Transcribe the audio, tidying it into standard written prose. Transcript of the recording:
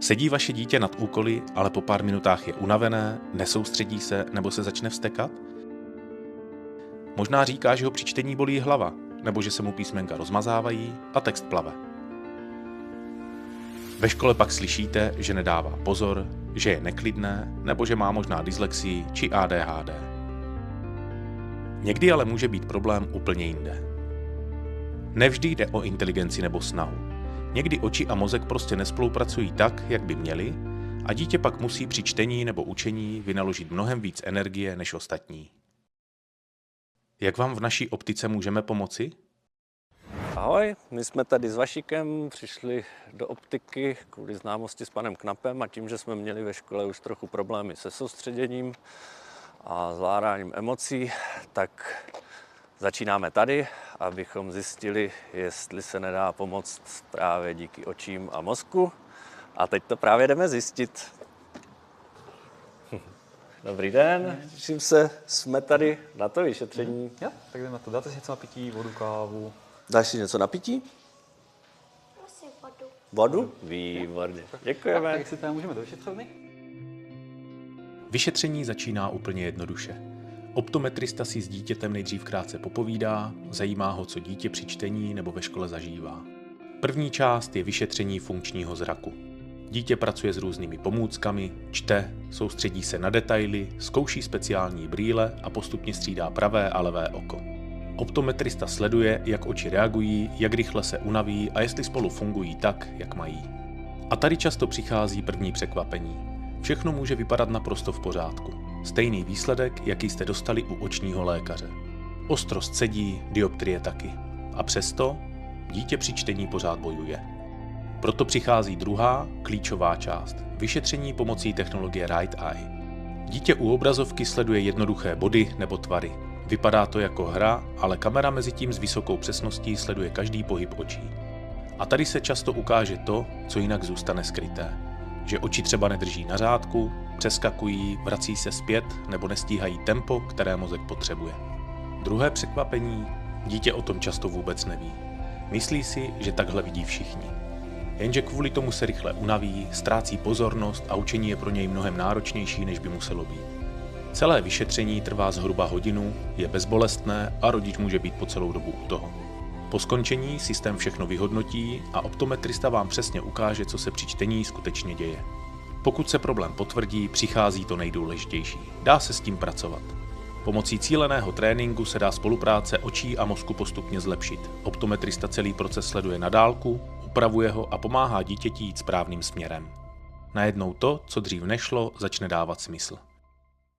Sedí vaše dítě nad úkoly, ale po pár minutách je unavené, nesoustředí se nebo se začne vztekat? Možná říká, že ho při čtení bolí hlava, nebo že se mu písmenka rozmazávají a text plave. Ve škole pak slyšíte, že nedává pozor, že je neklidné, nebo že má možná dyslexii či ADHD. Někdy ale může být problém úplně jinde. Nevždy jde o inteligenci nebo snahu. Někdy oči a mozek prostě nespolupracují tak, jak by měly, a dítě pak musí při čtení nebo učení vynaložit mnohem víc energie než ostatní. Jak vám v naší optice můžeme pomoci? Ahoj, my jsme tady s Vašíkem přišli do optiky kvůli známosti s panem Knapem a tím, že jsme měli ve škole už trochu problémy se soustředěním a zvládáním emocí, tak začínáme tady, abychom zjistili, jestli se nedá pomoct právě díky očím a mozku. A teď to právě jdeme zjistit. Dobrý den, těším se, jsme tady na to vyšetření. Jo, tak jdeme na to. Dáte si něco na pití, vodu, kávu? Dáš si něco na pití? Prosím, vodu. Vodu? Výborně, děkujeme. Tak jak si tady můžeme do vyšetřovny? Vyšetření začíná úplně jednoduše. Optometrista si s dítětem nejdřív krátce popovídá, zajímá ho, co dítě při čtení nebo ve škole zažívá. První část je vyšetření funkčního zraku. Dítě pracuje s různými pomůckami, čte, soustředí se na detaily, zkouší speciální brýle a postupně střídá pravé a levé oko. Optometrista sleduje, jak oči reagují, jak rychle se unaví a jestli spolu fungují tak, jak mají. A tady často přichází první překvapení. Všechno může vypadat naprosto v pořádku. Stejný výsledek, jaký jste dostali u očního lékaře. Ostrost sedí, dioptrie taky. A přesto dítě při čtení pořád bojuje. Proto přichází druhá, klíčová část. Vyšetření pomocí technologie Right Eye. Dítě u obrazovky sleduje jednoduché body nebo tvary. Vypadá to jako hra, ale kamera mezitím s vysokou přesností sleduje každý pohyb očí. A tady se často ukáže to, co jinak zůstane skryté. Že oči třeba nedrží na řádku, přeskakují, vrací se zpět nebo nestíhají tempo, které mozek potřebuje. Druhé překvapení, dítě o tom často vůbec neví. Myslí si, že takhle vidí všichni. Jenže kvůli tomu se rychle unaví, ztrácí pozornost a učení je pro něj mnohem náročnější, než by muselo být. Celé vyšetření trvá zhruba hodinu, je bezbolestné a rodič může být po celou dobu u toho. Po skončení systém všechno vyhodnotí a optometrista vám přesně ukáže, co se při čtení skutečně děje. Pokud se problém potvrdí, přichází to nejdůležitější. Dá se s tím pracovat. Pomocí cíleného tréninku se dá spolupráce očí a mozku postupně zlepšit. Optometrista celý proces sleduje na dálku, upravuje ho a pomáhá dítěti jít správným směrem. Najednou to, co dřív nešlo, začne dávat smysl.